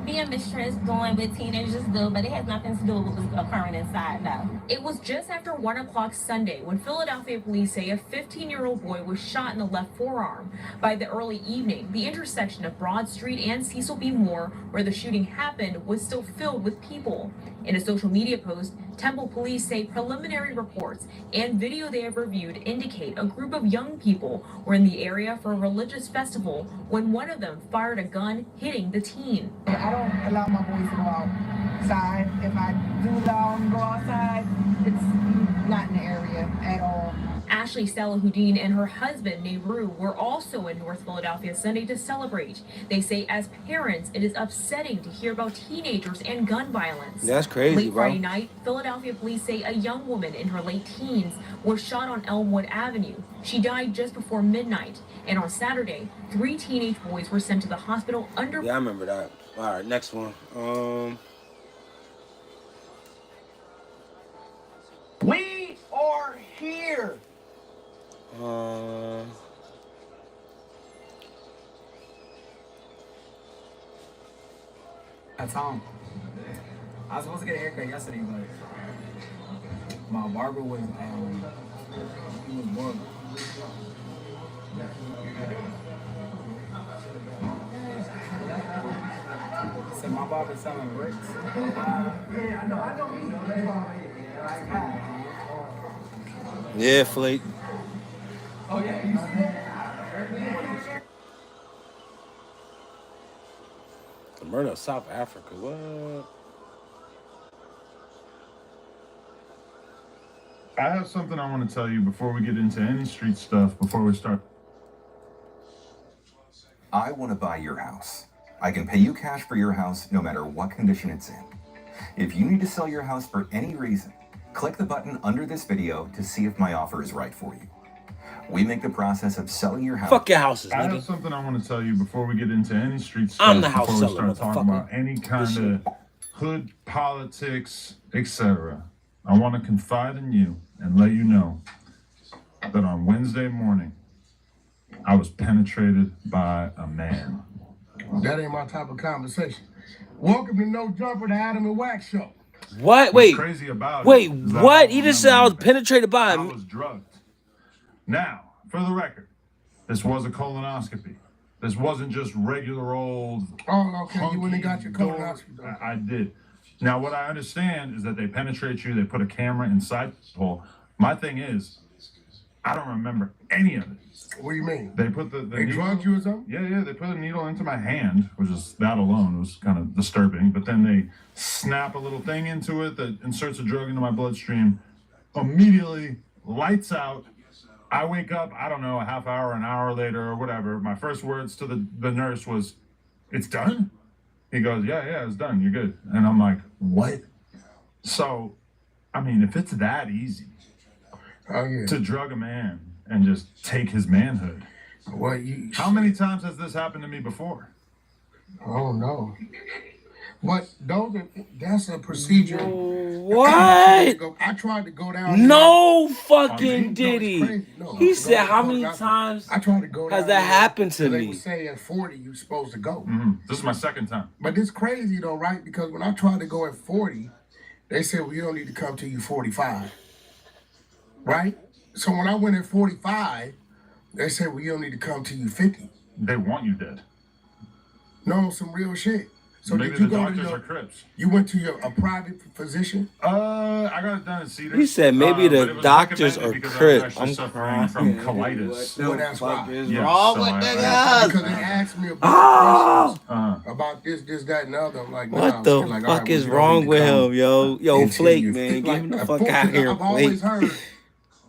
being mischievous, doing what teenagers do, but it has nothing to do with what's occurring inside now. It was just after 1 o'clock Sunday when Philadelphia police say a 15-year-old boy was shot in the left forearm. By the early evening, the intersection of Broad Street and Cecil B. Moore, where the shooting happened, was still filled with people. In a social media post, Temple police say preliminary reports and video they have reviewed indicate a group of young people were in the area for a religious festival when one of them fired a gun, hitting the teen. I don't allow my boys to go outside. If I do allow them to go outside, it's not in the area at all. Ashley Salahuddin and her husband, Nehru, were also in North Philadelphia Sunday to celebrate. They say as parents, it is upsetting to hear about teenagers and gun violence. That's crazy, Late bro. Friday night, Philadelphia police say a young woman in her late teens was shot on Elmwood Avenue. She died just before midnight. And on Saturday, 3 teenage boys were sent to the hospital under... Yeah, I remember that. All right, next one. We are here. That's home. I was supposed to get a haircut yesterday, but my barber was he was bored. So my barber selling bricks. Yeah, Flake. Oh yeah. The murder of South Africa. What? I have something I want to tell you before we get into any street stuff, before we start. I want to buy your house. I can pay you cash for your house no matter what condition it's in. If you need to sell your house for any reason, click the button under this video to see if my offer is right for you. We make the process of selling your house. Fuck your houses, I nigga. have something I want to tell you before we get into any street stuff. I'm the house before we seller, start talking about any kind of hood politics, etc. I want to confide in you and let you know that on Wednesday morning, I was penetrated by a man. That ain't my type of conversation. Welcome to No Jumper, the Adam and Wax Show. What? What's Wait. crazy about Wait, it is that what? I He just said I was penetrated by I him. was drugged. Now, for the record, this was a colonoscopy. This wasn't just regular old. Oh, okay. You went and got your door- colonoscopy. I did. Now, what I understand is that they penetrate you. They put a camera inside the hole. My thing is, I don't remember any of it. What do you mean? They put the They needle, drugged you or something? Yeah. They put a needle into my hand, which is that alone was kind of disturbing. But then they snap a little thing into it that inserts a drug into my bloodstream. Immediately, lights out. I wake up, I don't know, a half hour, an hour later or whatever. My first words to the nurse was, "It's done?" He goes, yeah, it's done. You're good. And I'm like, what? So, I mean, if it's that easy to drug a man and just take his manhood, Well, how many times has this happened to me before? Oh no. But that's a procedure. What? I tried to go down. No fucking did he. No, He said, how no, many that's- times I tried to go has down that there, happened to and They me? were saying at 40 you're supposed to go. This is my second time. But it's crazy though, right? Because when I tried to go at 40, they said, well, you don't need to come till you 45. Right? So when I went at 45, they said, well, you don't need to come till you 50. They want you dead. No, some real shit. So Maybe did you the go to doctors your, are Crips. you went to a private physician? I got it done at Cedars. He said maybe but the it was doctors recommended are because I was Crips. actually I'm suffering from colitis. Well, that's why. Yeah, wrong so with I- niggas? Because they asked me about Uh, about this, that, and the other. I'm like, nah. What the Like, all fuck right, is well, you don't wrong need to with come him, yo? Yo, until Flake, you- man. Get him the at fuck 40 out of here, I've always Flake. heard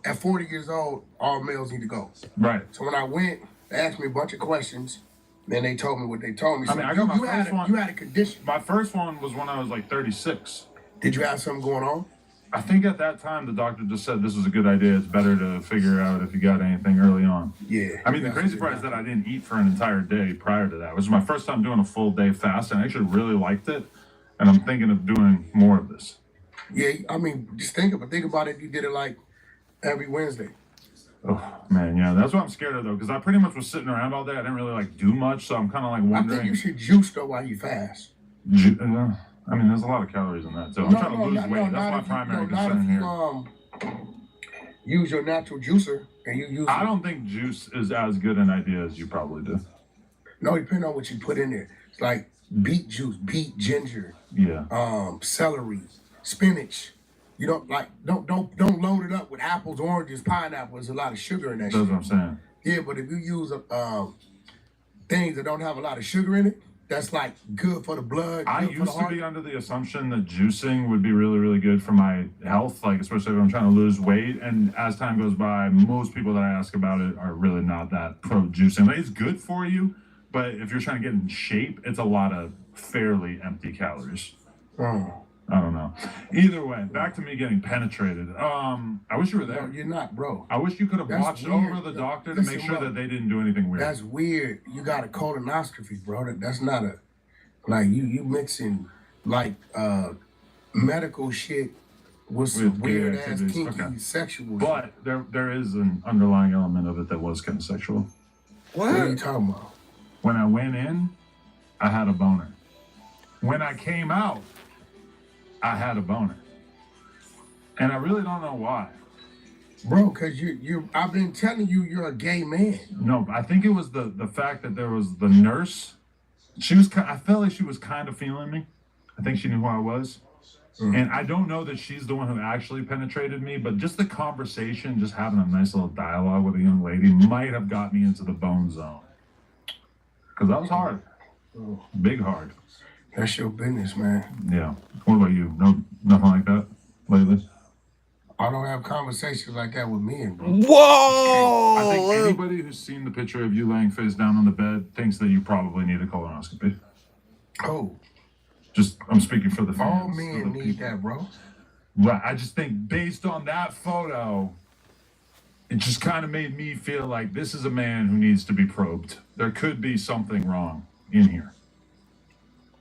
at 40 years old, all males need to go. right. So when I went, they asked me a bunch of questions. Then they told me what they told me. I So mean, I got my first one. you had a condition. My first one was when I was like 36. Did you have something going on? I think at that time the doctor just said this is a good idea. It's better to figure out if you got anything early on. Yeah. I mean, the crazy part is that I didn't eat for an entire day prior to that. It was my first time doing a full day fast, and I actually really liked it. And I'm thinking of doing more of this. Yeah, I mean, just think about it. You did it like every Wednesday. Oh man, yeah, that's what I'm scared of though, because I pretty much was sitting around all day. I didn't really like do much, so I'm kind of like I think wondering. you should juice though while you fast. I mean, there's a lot of calories in that too. I'm trying to lose weight. That's my primary concern here. Use your natural juicer and you use. I don't think juice is as good an idea as you probably do. No, depending on what you put in there. It's like beet juice, beet, ginger, Yeah. celery, spinach. You don't don't load it up with apples, oranges, pineapples. There's a lot of sugar in that That's shit. what I'm saying. Yeah, but if you use things that don't have a lot of sugar in it, that's like good for the blood. I good for the used to heart. be under the assumption that juicing would be really, really good for my health, like especially if I'm trying to lose weight. And as time goes by, most people that I ask about it are really not that pro juicing. Like, it's good for you, but if you're trying to get in shape, it's a lot of fairly empty calories. I don't know. Either way, back to me getting penetrated. I wish you were there. No, you're not, bro. I wish you could have That's watched weird. over the doctor to Listen, make sure bro. that they didn't do anything weird. That's weird. You got a colonoscopy, bro. That's not a like you mixing like medical shit with some With weird gay ass activities. kinky Okay. sexual But there is an underlying element of it that was kind of sexual. shit. What are you talking about? When I went in, I had a boner. When I came out, I had a boner. And I really don't know why. Bro, cause you I've been telling you you're a gay man. No, I think it was the fact that there was the nurse. She was. I felt like she was kind of feeling me. I think she knew who I was. And I don't know that she's the one who actually penetrated me, but just the conversation, just having a nice little dialogue with a young lady might have got me into the bone zone. Because that was hard. Big hard. That's your business, man. Yeah. What about you? No, nothing like that lately? I don't have conversations like that with men, bro. Whoa! I think anybody who's seen the picture of you laying face down on the bed thinks that you probably need a colonoscopy. Oh. Just, I'm speaking for the fans. All men need that, bro. Right. I just think based on that photo, it just kind of made me feel like this is a man who needs to be probed. There could be something wrong in here.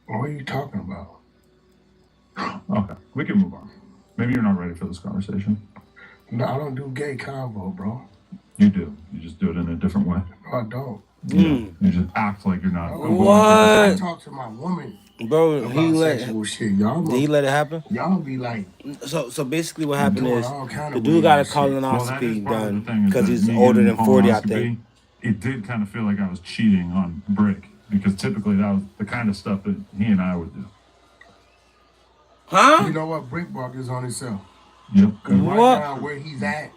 What are you talking about? Okay, we can move on. Maybe you're not ready for this conversation. No, I don't do gay convo, bro. You do. You just do it in a different way. No, I don't. You just act like you're not. I talk to my woman. Bro, about he let sexual shit. Y'all did he let it happen? Y'all be like, So basically, what happened doing is all kind the of dude got a weird shit. Well, that is colonoscopy part of the done thing, is because that he's me older getting than 40, I colonoscopy, think. It did kind of feel like I was cheating on Brick because typically that was the kind of stuff that he and I would do. Huh? You know what? Brick brought this on himself. Yep. Cause What? right now, where he's at,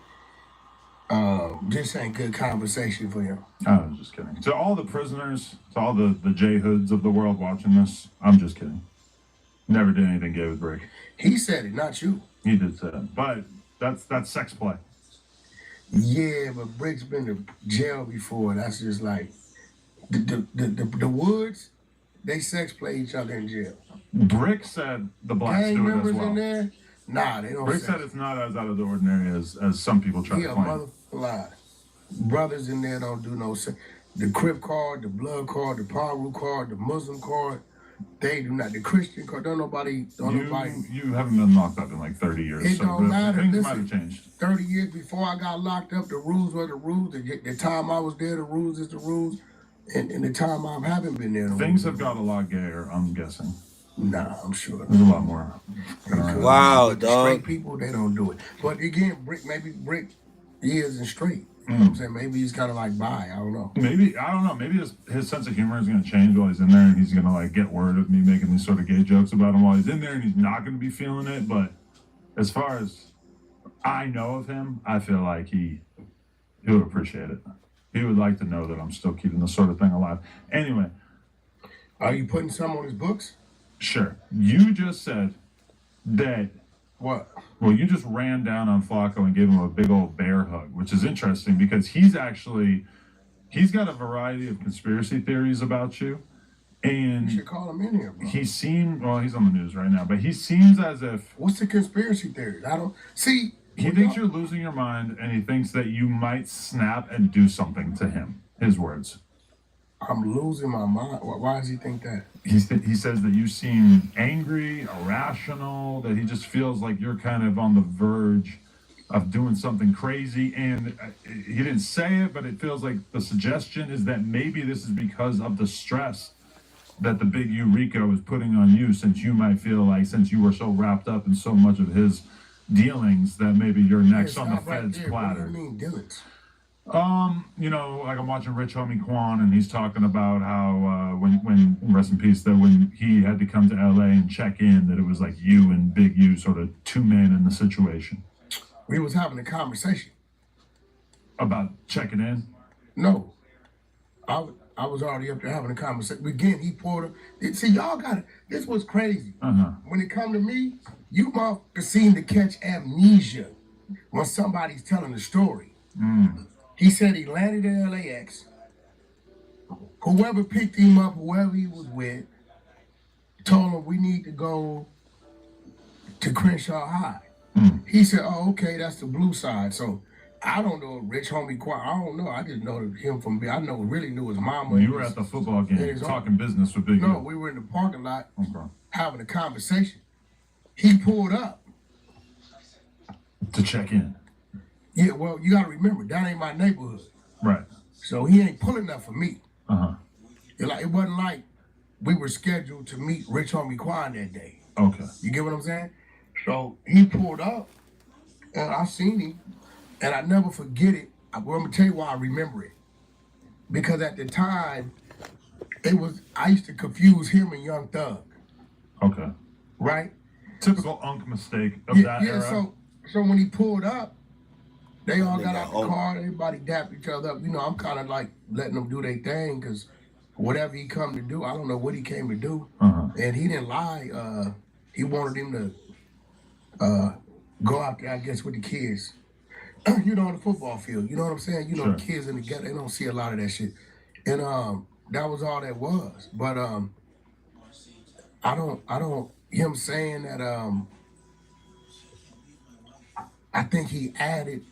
this ain't good conversation for him. I was just kidding. To all the prisoners, to all the J Hoods of the world watching this, I'm just kidding. Never did anything gay with Brick. He said it, not you. He did say that. But that's sex play. Yeah, but Brick's been to jail before. That's just like the Woods. They sex play each other in jail. Brick said the blacks Gang do it as members well. in there? Nah, they don't. Brick sex. said it's not as out of the ordinary as some people try He to a claim. motherfucker lie. Brothers in there don't do no sex. The Crip card, the Blood card, the Paru card, the Muslim card, They do not. The Christian court, don't nobody. You haven't been locked up in like 30 years. It so don't matter. Things Listen, might have changed. 30 years before I got locked up, the rules were the rules. The time I was there, the rules is the rules. And the time I haven't been there. Things have got a lot gayer, I'm guessing. Nah, I'm sure. There's a lot more. Wow, But the dog. straight people, they don't do it. But again, Brick years and straight. You know what I'm saying? Maybe he's kind of like bi. I don't know. Maybe, I don't know, maybe his sense of humor is going to change while he's in there, and he's going to like get word of me making these sort of gay jokes about him while he's in there, and he's not going to be feeling it. But as far as I know of him, I feel like he would appreciate it. He would like to know that I'm still keeping this sort of thing alive. Anyway. Are you putting some on his books? Sure. You just said that. What? Well, you just ran down on Flacco and gave him a big old bear hug, which is interesting because he's got a variety of conspiracy theories about you. And you should call him in here, bro. He's on the news right now, but he seems as if. What's the conspiracy theory? I don't see. He thinks you're losing your mind, and he thinks that you might snap and do something to him. His words. I'm losing my mind. Why does he think that? He says that you seem angry, irrational, that he just feels like you're kind of on the verge of doing something crazy. And he didn't say it, but it feels like the suggestion is that maybe this is because of the stress that the big Rico is putting on you, since you might feel like, since you were so wrapped up in so much of his dealings, that maybe you're next on the fed's platter. What do you mean dealings? Like I'm watching Rich Homie Quan, and he's talking about how when rest in peace, that when he had to come to LA and check in, that it was like you and Big U, sort of two men in the situation. We was having a conversation about checking in. No, I was already up there having a conversation. Again, he pulled up. See, y'all got it. This was crazy. When it come to me, you motherfuckers seem to catch amnesia when somebody's telling the story. He said he landed in LAX. Whoever picked him up, whoever he was with, told him we need to go to Crenshaw High. He said, oh, okay, that's the blue side. So I don't know Rich Homie Quan. I don't know. I just know him from, I really knew his mama. You were at the football game talking business with Big U. No, we were in the parking lot having a conversation. He pulled up. To check in. Yeah, well, you got to remember, that ain't my neighborhood. Right. So he ain't pulling up for me. It wasn't like we were scheduled to meet Rich Homie Quan that day. Okay. You get what I'm saying? So he pulled up, and I seen him, and I never forget it. I'm going to tell you why I remember it. Because at the time, I used to confuse him and Young Thug. Okay. Right? Typical Unk mistake of that era. So when he pulled up, they all got out the car, everybody dapped each other up. You know, I'm kind of like letting them do their thing, because whatever he come to do, I don't know what he came to do. And he didn't lie. He wanted him to go out there, I guess, with the kids. You know, on the football field. You know what I'm saying? You know, the kids in the ghetto, they don't see a lot of that shit. And that was all that was. But I don't, him saying that, I think he added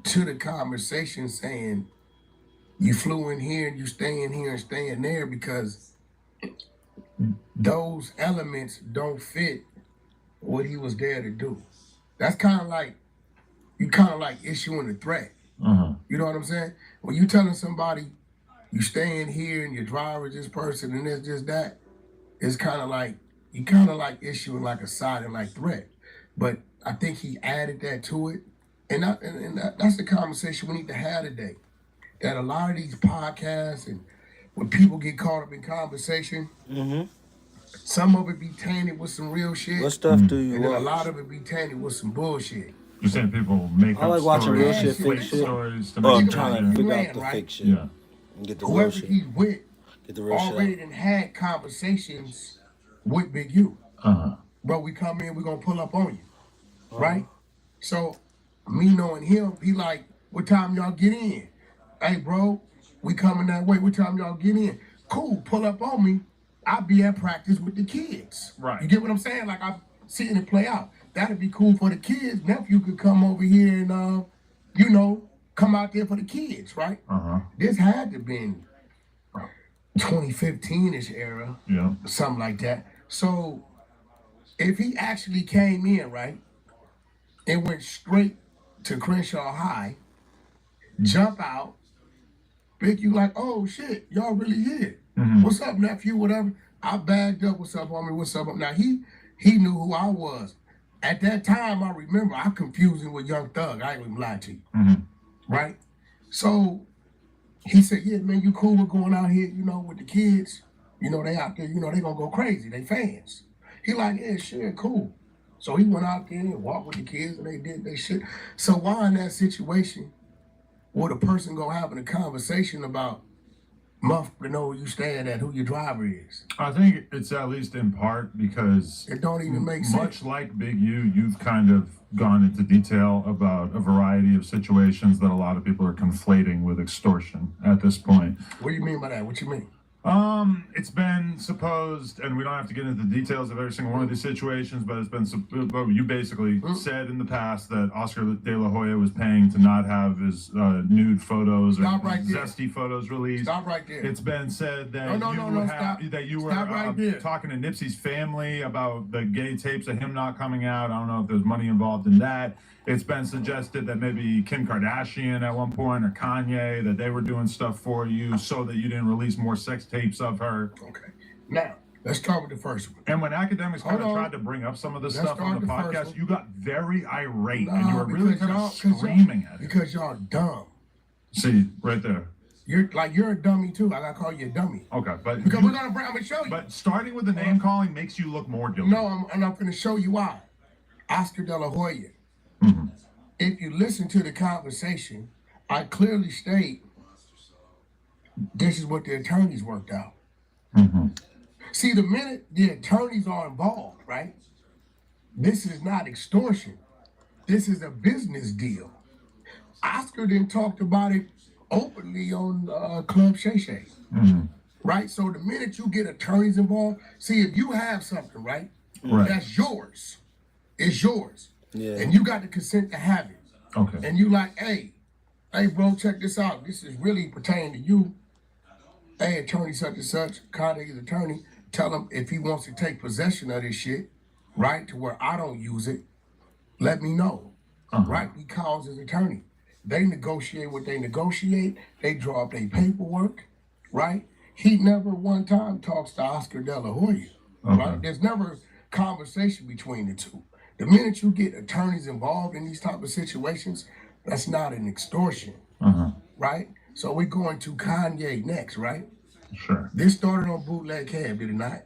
to the conversation saying, you flew in here and you staying here and staying there, because those elements don't fit what he was there to do. That's kind of like, you kind of like issuing a threat. You know what I'm saying? When you telling somebody you staying here and your driver is this person and this, just that, it's kind of like, you kind of like issuing like a silent like threat. But I think he added that to it. And that's the conversation we need to have today. That a lot of these podcasts and when people get caught up in conversation, some of it be tainted with some real shit. What stuff do you And then a watch? lot of it be tainted with some bullshit. You're saying people make I like up watching real stories, shit, fake fake shit. stories to Oh, I'm make trying to figure out the fake shit. Yeah. And get the real Whoever shit. he's with Get the real shit already out. done had conversations with Big U. Bro, we come in, we gonna pull up on you. Right? So me knowing him, he like, what time y'all get in? Hey bro, we coming that way. What time y'all get in? Cool, pull up on me. I'll be at practice with the kids. Right. You get what I'm saying? Like I'm seeing it play out. That'd be cool for the kids. Nephew could come over here and come out there for the kids, right? This had to been 2015-ish era, Yeah. something like that. So if he actually came in, right, and went straight to Crenshaw High, jump out, Big you like, oh shit, y'all really here. What's up, nephew, whatever. I bagged up, what's up, homie, what's up? Now he knew who I was. At that time, I remember, I confused him with Young Thug. I ain't even lie to you. Right? So he said, yeah, man, you cool with going out here, you know, with the kids. You know, they out there, you know, they gonna go crazy. They fans. He like, yeah, sure, cool. So he went out there and walked with the kids and they did their shit. So why in that situation would a person go having a conversation about to know where you stand at, who your driver is? I think it's at least in part because it don't even make sense. Much like Big U, you've kind of gone into detail about a variety of situations that a lot of people are conflating with extortion at this point. What do you mean by that? What you mean? It's been supposed, and we don't have to get into the details of every single one of these situations, but it's been, you basically said in the past that Oscar De La Hoya was paying to not have his nude photos or zesty photos released. Stop right there. It's been said that you were talking to Nipsey's family about the gay tapes of him not coming out. I don't know if there's money involved in that. It's been suggested that maybe Kim Kardashian at one point or Kanye, that they were doing stuff for you so that you didn't release more sex tapes of her. Okay. Now, let's start with the first one. And when academics kind of tried to bring up some of this stuff on the podcast, you got very irate and you were really kind of screaming at it. Because y'all dumb. See, right there. You're a dummy too. I gotta call you a dummy. Okay, but because I'm gonna show you. But starting with the name calling makes you look more guilty. No, I'm gonna show you why. Oscar De La Hoya. If you listen to the conversation, I clearly state this is what the attorneys worked out. See, the minute the attorneys are involved, right? This is not extortion. This is a business deal. Oscar then talked about it openly on Club Shay Shay. Right? So the minute you get attorneys involved, see, if you have something, right? That's yours. It's yours. Yeah. And you got the consent to have it. Okay. And you like, hey, bro, check this out. This is really pertaining to you. Hey, attorney such and such, contact his attorney. Tell him if he wants to take possession of this shit, right, to where I don't use it, let me know. Right? He calls his attorney. They negotiate what they negotiate. They draw up their paperwork, right? He never one time talks to Oscar De La Hoya, right? There's never conversation between the two. The minute you get attorneys involved in these type of situations, that's not an extortion, right? So we're going to Kanye next, right? Sure. This started on Bootleg Cab, did it not?